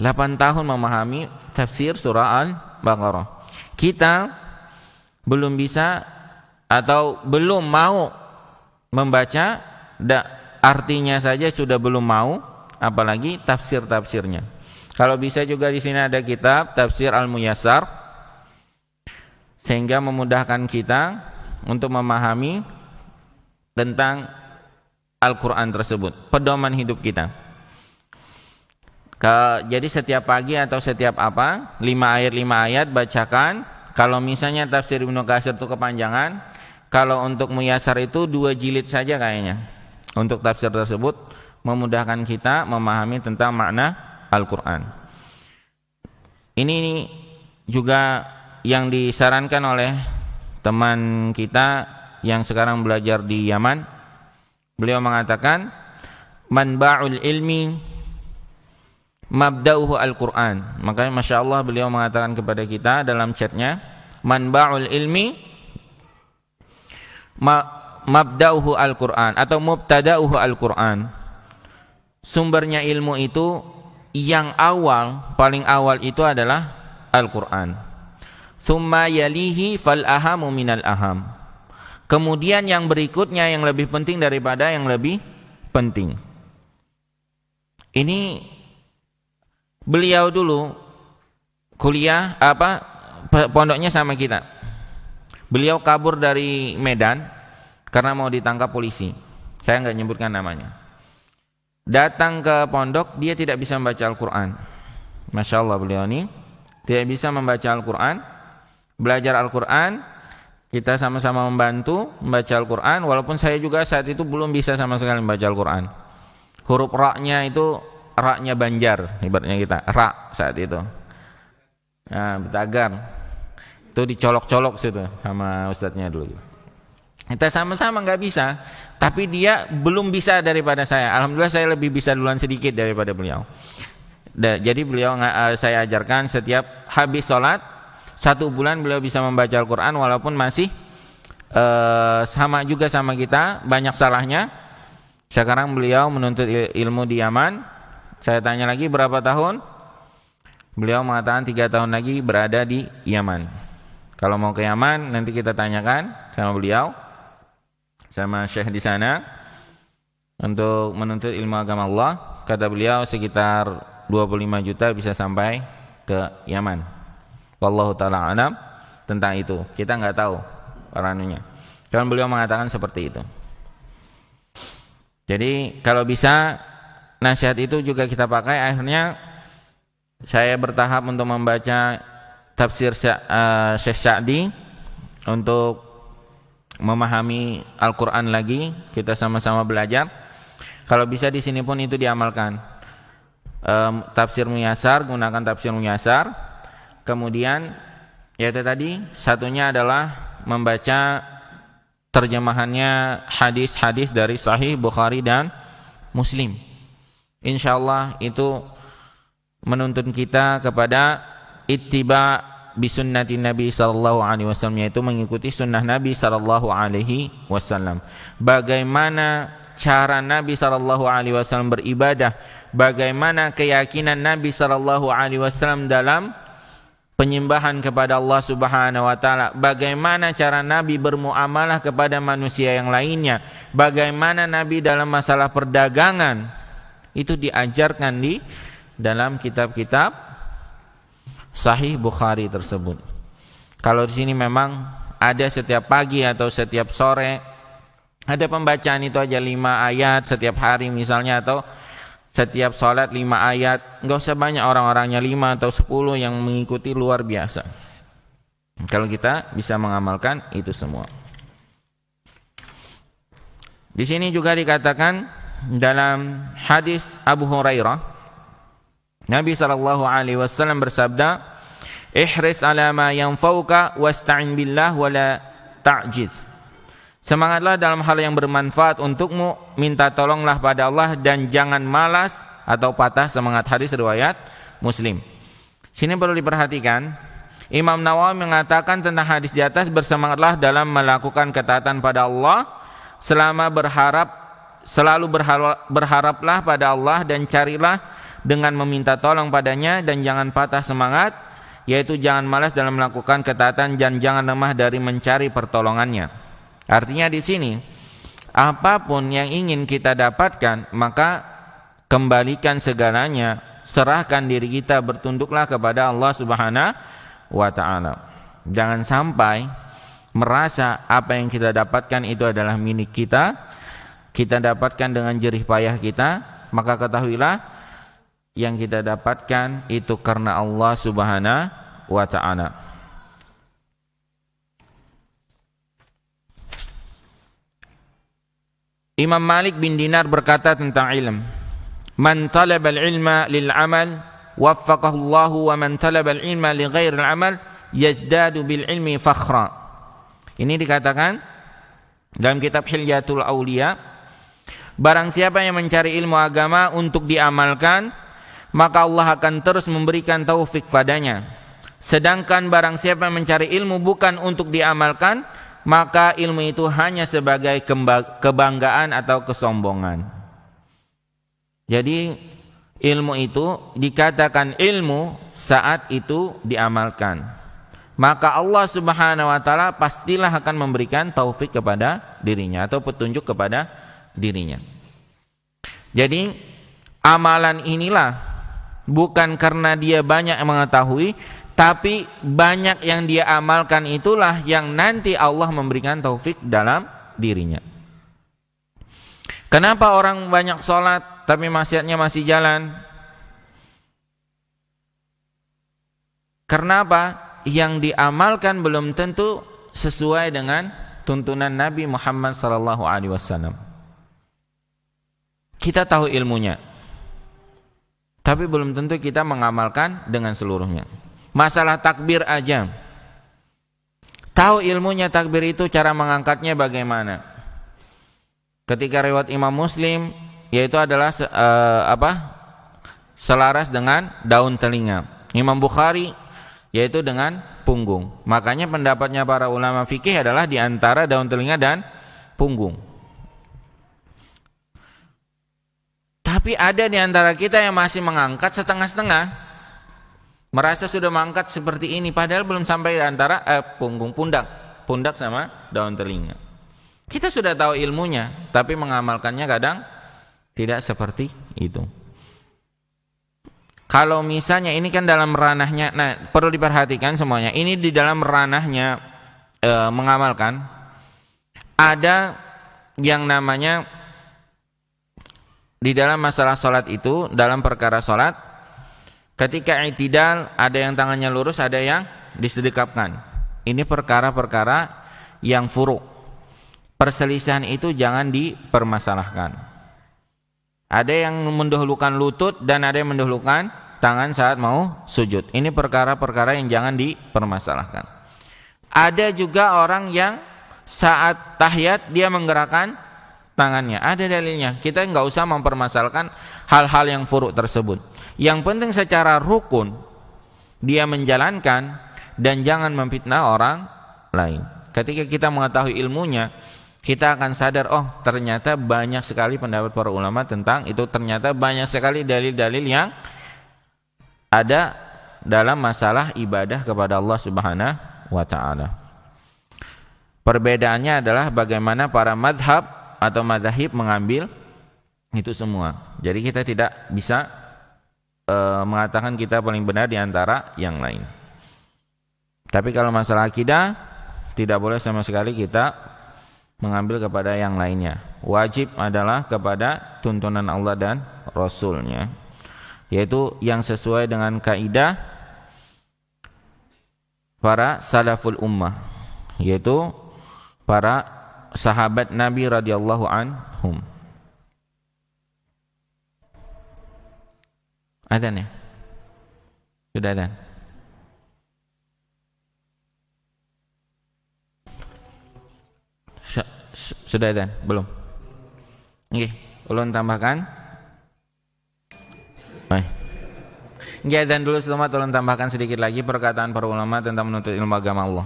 8 tahun memahami tafsir surah Al-Baqarah. Kita belum bisa atau belum mau membaca, artinya saja sudah belum mau, apalagi tafsir-tafsirnya. Kalau bisa juga di sini ada kitab Tafsir Al-Muyassar, sehingga memudahkan kita untuk memahami tentang Al-Quran tersebut, pedoman hidup kita. Jadi setiap pagi atau setiap 5 ayat bacakan. Kalau misalnya tafsir Ibnu Katsir itu kepanjangan, kalau untuk Muyassar itu 2 jilid saja kayaknya. Untuk tafsir tersebut memudahkan kita memahami tentang makna Al-Quran. Ini juga yang disarankan oleh teman kita yang sekarang belajar di Yaman. Beliau mengatakan, manba'ul ilmi mabda'uhu Al-Quran. Makanya Masya Allah beliau mengatakan kepada kita dalam chatnya, manba'ul ilmi mabda'uhu Al-Quran atau mubtada'uhu Al-Quran. Sumbernya ilmu itu yang awal, paling awal itu adalah Al-Quran. Thumma yalihi fal ahamu minal aham. Kemudian yang berikutnya yang lebih penting daripada yang lebih penting. Ini beliau dulu kuliah pondoknya sama kita. Beliau kabur dari Medan karena mau ditangkap polisi. Saya enggak nyebutkan namanya. Datang ke pondok, dia tidak bisa membaca Al-Quran. Masya Allah beliau ini tidak bisa membaca Al-Quran. Belajar Al-Quran, kita sama-sama membantu membaca Al-Quran. Walaupun saya juga saat itu belum bisa sama sekali membaca Al-Quran. Huruf ra-nya itu ra-nya Banjar, ibaratnya kita ra saat itu. Nah, Betagar itu dicolok-colok situ sama ustadznya dulu. Kita sama-sama nggak bisa, tapi dia belum bisa daripada saya. Alhamdulillah saya lebih bisa duluan sedikit daripada beliau. Jadi beliau saya ajarkan setiap habis sholat 1 bulan beliau bisa membaca Al-Quran walaupun masih sama juga sama kita, banyak salahnya. Sekarang beliau menuntut ilmu di Yaman. Saya tanya lagi berapa tahun? Beliau mengatakan 3 tahun lagi berada di Yaman. Kalau mau ke Yaman nanti kita tanyakan sama beliau, sama syekh di sana untuk menuntut ilmu agama Allah. Kata beliau sekitar 25 juta bisa sampai ke Yaman. Wallahu ta'ala alam tentang itu. Kita nggak tahu paranunya. Cuman beliau mengatakan seperti itu. Jadi kalau bisa nasihat itu juga kita pakai. Akhirnya saya bertahap untuk membaca tafsir Syekh Sa'di untuk memahami Al-Quran lagi. Kita sama-sama belajar. Kalau bisa di sini pun itu diamalkan. Tafsir Muyassar, gunakan tafsir Muyassar. Kemudian yaitu tadi satunya adalah membaca terjemahannya hadis-hadis dari Sahih Bukhari dan Muslim. insyaallah itu menuntun kita kepada ittiba bisunnati Nabi sallallahu alaihi wasallam, yaitu mengikuti sunnah Nabi sallallahu alaihi wasallam. Bagaimana cara Nabi sallallahu alaihi wasallam beribadah, bagaimana keyakinan Nabi sallallahu alaihi wasallam dalam penyembahan kepada Allah Subhanahu wa taala, bagaimana cara Nabi bermuamalah kepada manusia yang lainnya, bagaimana Nabi dalam masalah perdagangan, itu diajarkan di dalam kitab-kitab Sahih Bukhari tersebut. Kalau di sini memang ada setiap pagi atau setiap sore ada pembacaan itu aja 5 ayat setiap hari misalnya, atau setiap sholat 5 ayat, enggak usah banyak orang-orangnya 5 atau 10 yang mengikuti, luar biasa. Kalau kita bisa mengamalkan itu semua. Di sini juga dikatakan dalam hadis Abu Hurairah, Nabi sallallahu alaihi wasallam bersabda, "Ihris ala ma yanfauka wasta'in billah wa la ta'jiz." Semangatlah dalam hal yang bermanfaat untukmu, minta tolonglah pada Allah dan jangan malas atau patah semangat. Hadis riwayat Muslim. Sini perlu diperhatikan, Imam Nawawi mengatakan tentang hadis di atas, bersemangatlah dalam melakukan ketaatan pada Allah, selalu berharaplah pada Allah dan carilah dengan meminta tolong padanya dan jangan patah semangat, yaitu jangan malas dalam melakukan ketaatan dan jangan lemah dari mencari pertolongannya. Artinya di sini apapun yang ingin kita dapatkan, maka kembalikan segalanya, serahkan diri kita, bertunduklah kepada Allah Subhanahu wa taala. Jangan sampai merasa apa yang kita dapatkan itu adalah milik kita dapatkan dengan jerih payah kita, maka ketahuilah yang kita dapatkan itu karena Allah Subhanahu wa taala. Imam Malik bin Dinar berkata tentang ilmu, "Man talaba al-ilma lil amal waffaqahu Allah, wa man talaba al-ilma li ghairi al-amal yazdadu bil ilmi fakhra." Ini dikatakan dalam kitab Hilyatul Auliya, barang siapa yang mencari ilmu agama untuk diamalkan, maka Allah akan terus memberikan taufik padanya. Sedangkan barang siapa yang mencari ilmu bukan untuk diamalkan, maka ilmu itu hanya sebagai kebanggaan atau kesombongan. Jadi ilmu itu dikatakan ilmu saat itu diamalkan, maka Allah Subhanahu wa taala pastilah akan memberikan taufik kepada dirinya atau petunjuk kepada dirinya. Jadi amalan inilah bukan karena dia banyak mengetahui, tapi banyak yang dia amalkan itulah yang nanti Allah memberikan taufik dalam dirinya. Kenapa orang banyak sholat tapi maksiatnya masih jalan? Karena apa? Yang diamalkan belum tentu sesuai dengan tuntunan Nabi Muhammad SAW. Kita tahu ilmunya, tapi belum tentu kita mengamalkan dengan seluruhnya. Masalah takbir aja, tahu ilmunya takbir itu, cara mengangkatnya bagaimana. Ketika riwayat Imam Muslim, yaitu adalah selaras dengan daun telinga. Imam Bukhari yaitu dengan punggung. Makanya pendapatnya para ulama fikih adalah di antara daun telinga dan punggung. Tapi ada di antara kita yang masih mengangkat setengah-setengah, merasa sudah mengangkat seperti ini, padahal belum sampai di antara punggung, pundak sama daun telinga. Kita sudah tahu ilmunya, tapi mengamalkannya kadang tidak seperti itu. Kalau misalnya ini kan dalam ranahnya, nah perlu diperhatikan semuanya, ini di dalam ranahnya mengamalkan, ada yang namanya di dalam masalah sholat itu, dalam perkara sholat, ketika i'tidal ada yang tangannya lurus, ada yang disedekapkan. Ini perkara-perkara yang furu'. Perselisihan itu jangan dipermasalahkan. Ada yang mendahulukan lutut dan ada yang mendahulukan tangan saat mau sujud. Ini perkara-perkara yang jangan dipermasalahkan. Ada juga orang yang saat tahiyat dia menggerakkan tangannya. Ada dalilnya. Kita nggak usah mempermasalahkan hal-hal yang furu' tersebut. Yang penting secara rukun dia menjalankan dan jangan memfitnah orang lain. Ketika kita mengetahui ilmunya, kita akan sadar, oh ternyata banyak sekali pendapat para ulama tentang itu, ternyata banyak sekali dalil-dalil yang ada dalam masalah ibadah kepada Allah Subhanahu wa ta'ala. Perbedaannya adalah bagaimana para madhab atau madhahib mengambil itu semua. Jadi kita tidak bisa mengatakan kita paling benar di antara yang lain. Tapi kalau masalah akidah, tidak boleh sama sekali kita mengambil kepada yang lainnya. Wajib adalah kepada tuntunan Allah dan Rasulnya, yaitu yang sesuai dengan kaidah para salaful ummah, yaitu para sahabat Nabi radhiyallahu anhum. Adzan ya? Sudah adzan? Sudah adzan? Belum? Nggih, ulun tambahkan. Baik. Nggih, adzan dulu selamat, ulun tambahkan sedikit lagi perkataan para ulama tentang menuntut ilmu agama Allah.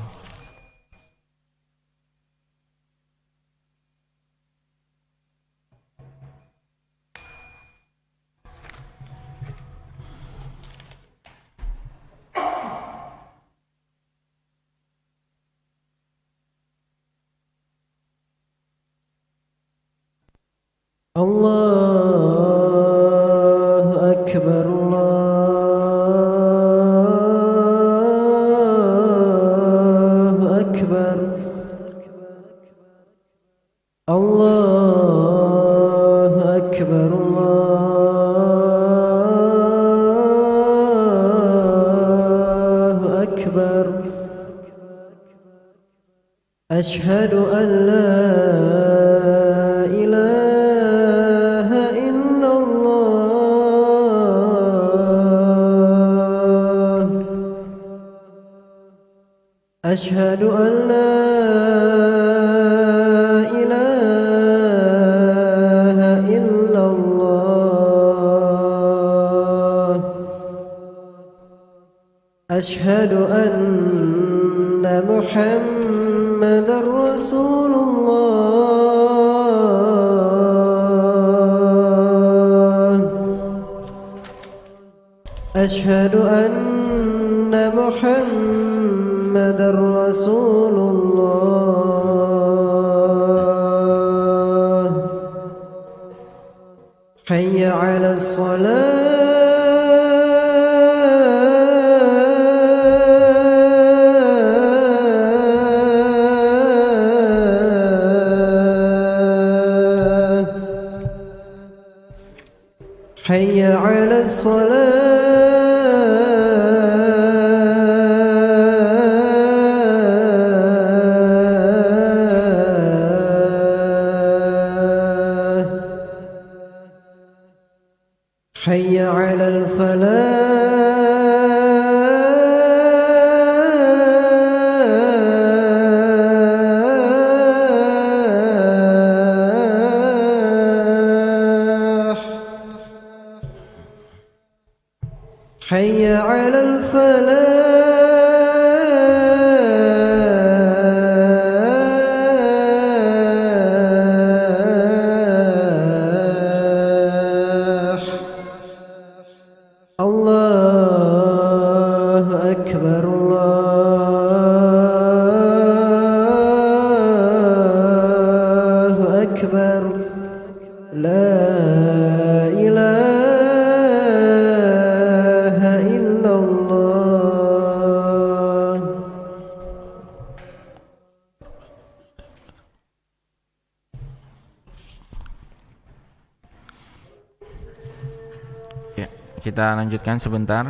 Allahu Akbar, Allahu Akbar, Allahu Akbar, Allahu Akbar. Ashhadu an la أشهد أن لا إله إلا الله أشهد أن محمدًا رسول الله أشهد أن محمد رسول الله حي على الصلاة حي على الصلاة حي على الفلاح حي على الفلاح الله أكبر الله أكبر لا إله إلا الله. Ya, kita lanjutkan sebentar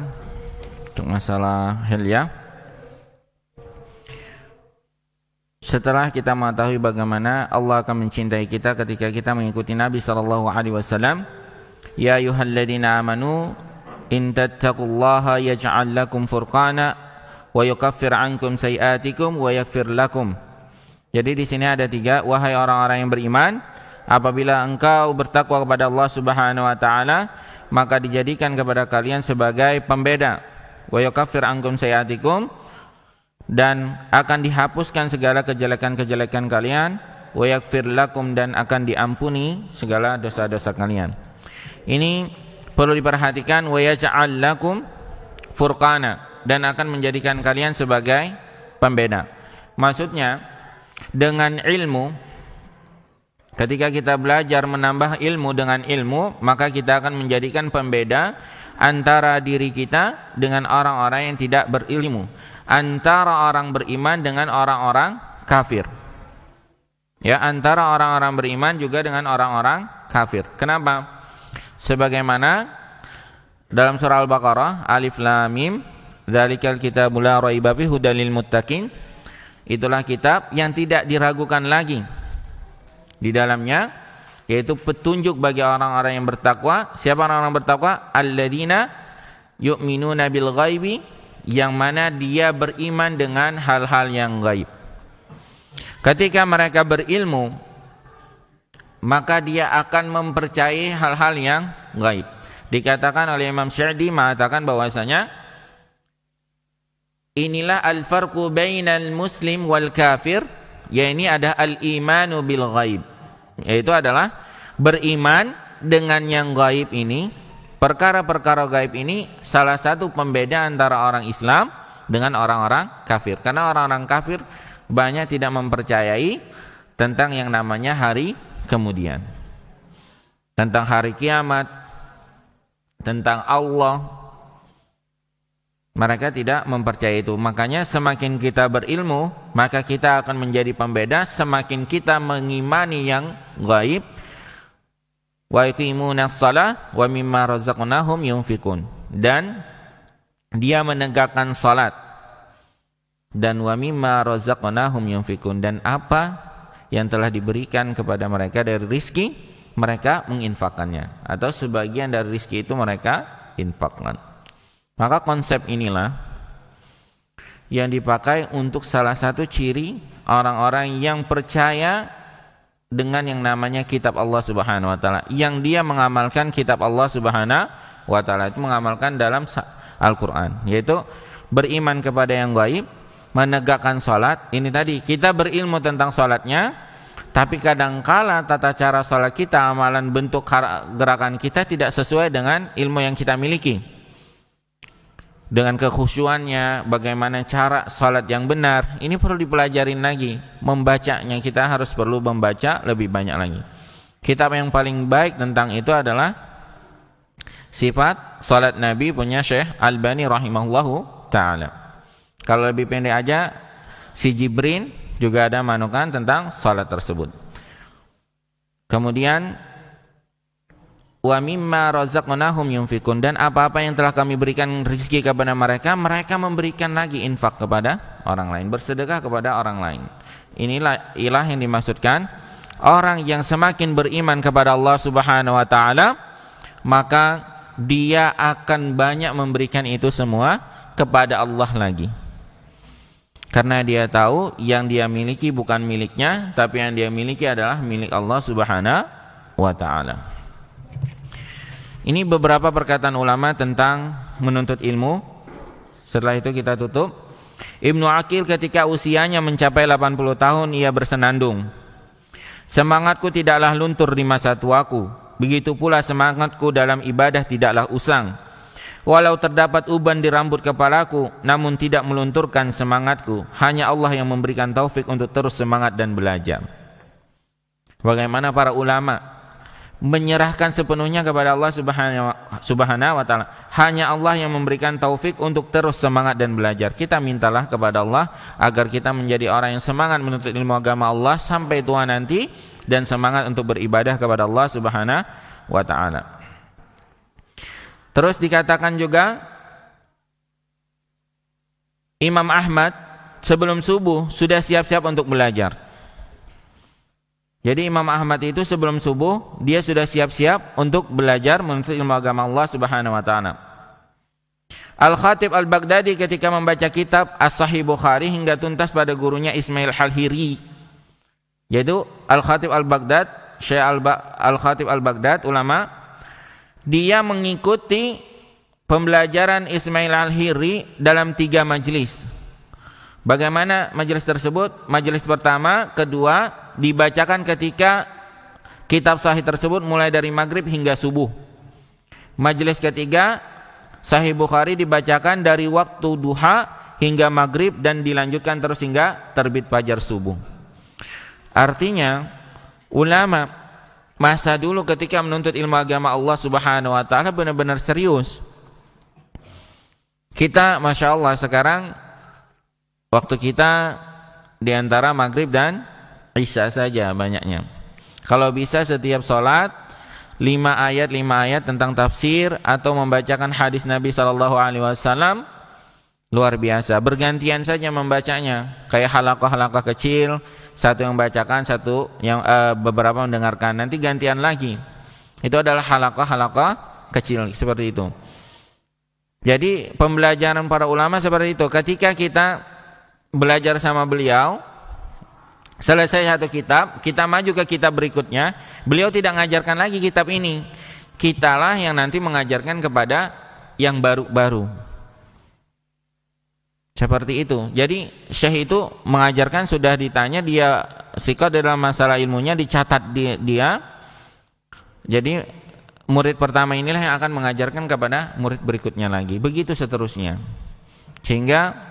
untuk masalah hilya. Setelah kita mengetahui bagaimana Allah akan mencintai kita ketika kita mengikuti Nabi sallallahu alaihi wasallam, ya ayyuhalladzina amanu in tattaqullaha yaj'al lakum furqana wa yukaffir 'ankum sayi'atikum wa yaghfir lakum. Jadi di sini ada 3, wahai orang-orang yang beriman, Apabila engkau bertakwa kepada Allah Subhanahu wa taala, maka dijadikan kepada kalian sebagai pembeda. Wa yukaffir ankum sayiatikum, dan akan dihapuskan segala kejelekan-kejelekan kalian. Wa yaghfir lakum, dan akan diampuni segala dosa-dosa kalian. Ini perlu diperhatikan. Wa yaj'al lakum furqana, dan akan menjadikan kalian sebagai pembeda. Maksudnya dengan ilmu, ketika kita belajar menambah ilmu dengan ilmu, maka kita akan menjadikan pembeda antara diri kita dengan orang-orang yang tidak berilmu, antara orang beriman dengan orang-orang kafir. Ya, antara orang-orang beriman juga dengan orang-orang kafir. Kenapa? Sebagaimana dalam surah Al-Baqarah, Alif Lam Mim, dzalikal kitabul la raiba fihi hudal lil muttaqin. Itulah kitab yang tidak diragukan lagi di dalamnya, yaitu petunjuk bagi orang-orang yang bertakwa. Siapa orang-orang bertakwa? Alladzina yu'minuna bil ghaibi, yang mana dia beriman dengan hal-hal yang gaib. Ketika mereka berilmu, maka dia akan mempercayai hal-hal yang gaib. Dikatakan oleh Imam Sya'di mengatakan bahwasanya inilah al-farqu bainal muslim wal kafir, yaitu ada al-imanu bil ghaib, yaitu adalah beriman dengan yang gaib ini. Perkara-perkara gaib ini salah satu pembeda antara orang Islam dengan orang-orang kafir. Karena orang-orang kafir banyak tidak mempercayai tentang yang namanya hari kemudian, tentang hari kiamat, tentang Allah. Mereka tidak mempercayai itu. Makanya semakin kita berilmu, maka kita akan menjadi pembeda. Semakin kita mengimani yang gaib. Wa yuqimunas shalah wa mimma razaqnahum yunfikun, dan dia menegakkan salat, dan wa mimma razaqnahum yunfikun, dan apa yang telah diberikan kepada mereka dari rizki, mereka menginfakkannya, atau sebagian dari rizki itu mereka infakkan. Maka konsep inilah yang dipakai untuk salah satu ciri orang-orang yang percaya dengan yang namanya kitab Allah Subhanahu wa taala, yang dia mengamalkan kitab Allah Subhanahu wa taala itu mengamalkan dalam Al-Qur'an, yaitu beriman kepada yang gaib, menegakkan salat. Ini tadi kita berilmu tentang salatnya, tapi kadangkala tata cara salat kita, amalan, bentuk gerakan kita tidak sesuai dengan ilmu yang kita miliki. Dengan kekhusyuannya, bagaimana cara salat yang benar, ini perlu dipelajarin lagi. Membacanya kita harus perlu membaca lebih banyak lagi. Kitab yang paling baik tentang itu adalah Sifat Salat Nabi punya Syekh Albani rahimahullahu ta'ala. Kalau lebih pendek aja, si Jibrin juga ada manukan tentang salat tersebut. Kemudian wa mimma razaqnahum yunfikun, dan apa-apa yang telah kami berikan rezeki kepada mereka, mereka memberikan lagi infak kepada orang lain, bersedekah kepada orang lain. Inilah yang dimaksudkan orang yang semakin beriman kepada Allah Subhanahu wa taala, maka dia akan banyak memberikan itu semua kepada Allah lagi. Karena dia tahu yang dia miliki bukan miliknya, tapi yang dia miliki adalah milik Allah Subhanahu wa taala. Ini beberapa perkataan ulama tentang menuntut ilmu. Setelah itu kita tutup. Ibnu Aqil ketika usianya mencapai 80 tahun ia bersenandung. Semangatku tidaklah luntur di masa tuaku, begitu pula semangatku dalam ibadah tidaklah usang. Walau terdapat uban di rambut kepalaku, namun tidak melunturkan semangatku. Hanya Allah yang memberikan taufik untuk terus semangat dan belajar. Bagaimana para ulama menyerahkan sepenuhnya kepada Allah Subhanahu wa taala. Hanya Allah yang memberikan taufik untuk terus semangat dan belajar. Kita mintalah kepada Allah agar kita menjadi orang yang semangat menuntut ilmu agama Allah sampai tua nanti, dan semangat untuk beribadah kepada Allah Subhanahu wa taala. Terus dikatakan juga Imam Ahmad sebelum subuh sudah siap-siap untuk belajar. Jadi Imam Ahmad itu sebelum subuh dia sudah siap-siap untuk belajar menuntut ilmu agama Allah Subhanahu wa taala. Al-Khatib Al-Baghdadi ketika membaca kitab As-Sahih Bukhari hingga tuntas pada gurunya Ismail Al-Hiri. Yaitu Al-Khatib Al-Baghdad Syekh Al-Khatib Al-Baghdad, ulama, dia mengikuti pembelajaran Ismail Al-Hiri dalam 3 majelis. Bagaimana majelis tersebut? Majelis pertama, kedua dibacakan ketika kitab sahih tersebut mulai dari maghrib hingga subuh. Majelis ketiga, Sahih Bukhari dibacakan dari waktu duha hingga maghrib dan dilanjutkan terus hingga terbit fajar subuh. Artinya, ulama masa dulu ketika menuntut ilmu agama Allah Subhanahu wa taala benar-benar serius. Kita Masya Allah sekarang waktu kita di antara maghrib dan isya saja banyaknya. Kalau bisa setiap sholat 5 ayat tentang tafsir atau membacakan hadis Nabi SAW, luar biasa. Bergantian saja membacanya, kayak halaqah-halaqah kecil, satu yang membacakan, satu yang beberapa mendengarkan. Nanti gantian lagi. Itu adalah halaqah-halaqah kecil seperti itu. Jadi pembelajaran para ulama seperti itu. Ketika kita belajar sama beliau, selesai satu kitab, kita maju ke kitab berikutnya. Beliau tidak mengajarkan lagi kitab ini. Kitalah yang nanti mengajarkan kepada yang baru-baru. Seperti itu. Jadi Syekh itu mengajarkan, sudah ditanya, dia sikap dalam masalah ilmunya, dicatat dia. Jadi murid pertama inilah yang akan mengajarkan kepada murid berikutnya lagi. Begitu seterusnya. Sehingga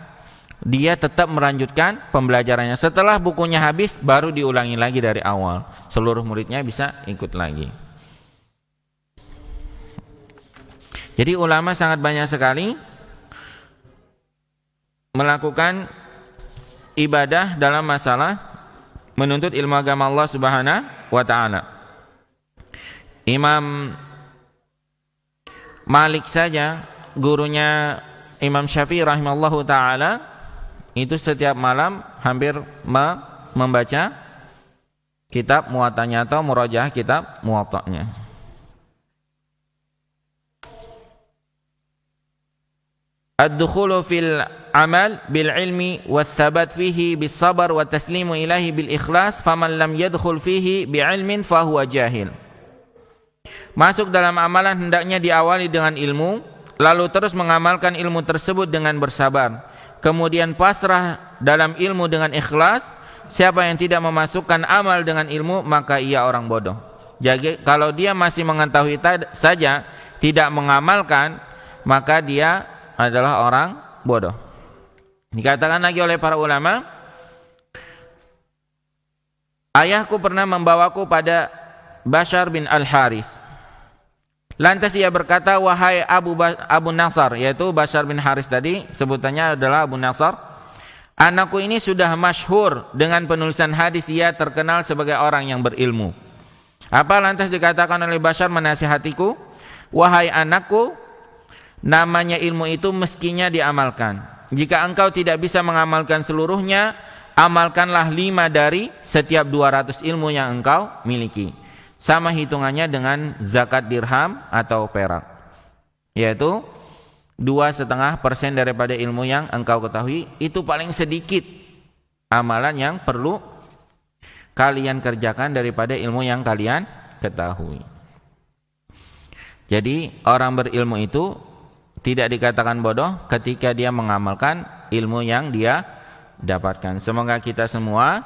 dia tetap melanjutkan pembelajarannya. Setelah bukunya habis, baru diulangi lagi dari awal. Seluruh muridnya bisa ikut lagi. Jadi ulama sangat banyak sekali melakukan ibadah dalam masalah menuntut ilmu agama Allah Subhanahu wa taala. Imam Malik saja, gurunya Imam Syafi'i rahimallahu taala, itu setiap malam hampir membaca kitab Muwatta'nya atau murajaah kitab Muwatta'nya. Ad-dukhulu fil amal bil ilmi was sabat fihi bis sabar wa taslimu ilahi bil ikhlas, faman lam yadkhul fihi bi ilmin fa huwa jahil. Masuk dalam amalan hendaknya diawali dengan ilmu, lalu terus mengamalkan ilmu tersebut dengan bersabar. Kemudian pasrah dalam ilmu dengan ikhlas. Siapa yang tidak memasukkan amal dengan ilmu, maka ia orang bodoh. Jadi kalau dia masih mengetahui saja, tidak mengamalkan, maka dia adalah orang bodoh. Dikatakan lagi oleh para ulama, ayahku pernah membawaku pada Bashar bin Al-Haris. Lantas ia berkata, wahai Abu Nasar, yaitu Bashar bin Haris tadi, sebutannya adalah Abu Nasar, anakku ini sudah masyhur dengan penulisan hadis, ia terkenal sebagai orang yang berilmu. Apa lantas dikatakan oleh Bashar menasihatiku, wahai anakku, namanya ilmu itu mestinya diamalkan. Jika engkau tidak bisa mengamalkan seluruhnya, amalkanlah 5 dari setiap 200 ilmu yang engkau miliki. Sama hitungannya dengan zakat dirham atau perak, yaitu 2,5% daripada ilmu yang engkau ketahui. Itu paling sedikit amalan yang perlu kalian kerjakan daripada ilmu yang kalian ketahui. Jadi orang berilmu itu tidak dikatakan bodoh ketika dia mengamalkan ilmu yang dia dapatkan. Semoga kita semua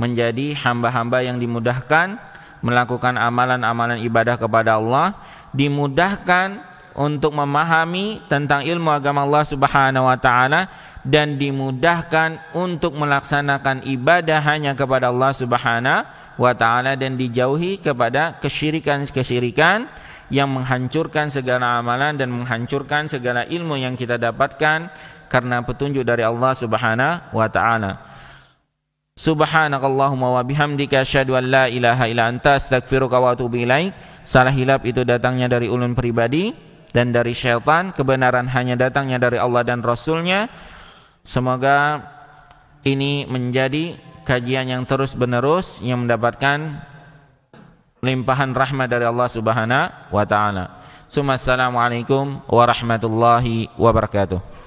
menjadi hamba-hamba yang dimudahkan melakukan amalan-amalan ibadah kepada Allah, dimudahkan untuk memahami tentang ilmu agama Allah Subhanahu wa taala, dan dimudahkan untuk melaksanakan ibadah hanya kepada Allah Subhanahu wa taala, dan dijauhi kepada kesyirikan-kesyirikan yang menghancurkan segala amalan dan menghancurkan segala ilmu yang kita dapatkan karena petunjuk dari Allah Subhanahu wa taala. Subhanakallahumma wa bihamdika asyhadu an la ilaha illa anta astaghfiruka wa atubu ilaik. Salah hilap itu datangnya dari ulun pribadi dan dari syaitan, kebenaran hanya datangnya dari Allah dan Rasulnya. Semoga ini menjadi kajian yang terus menerus, yang mendapatkan limpahan rahmat dari Allah Subhanahu wa taala. Assalamualaikum warahmatullahi wabarakatuh.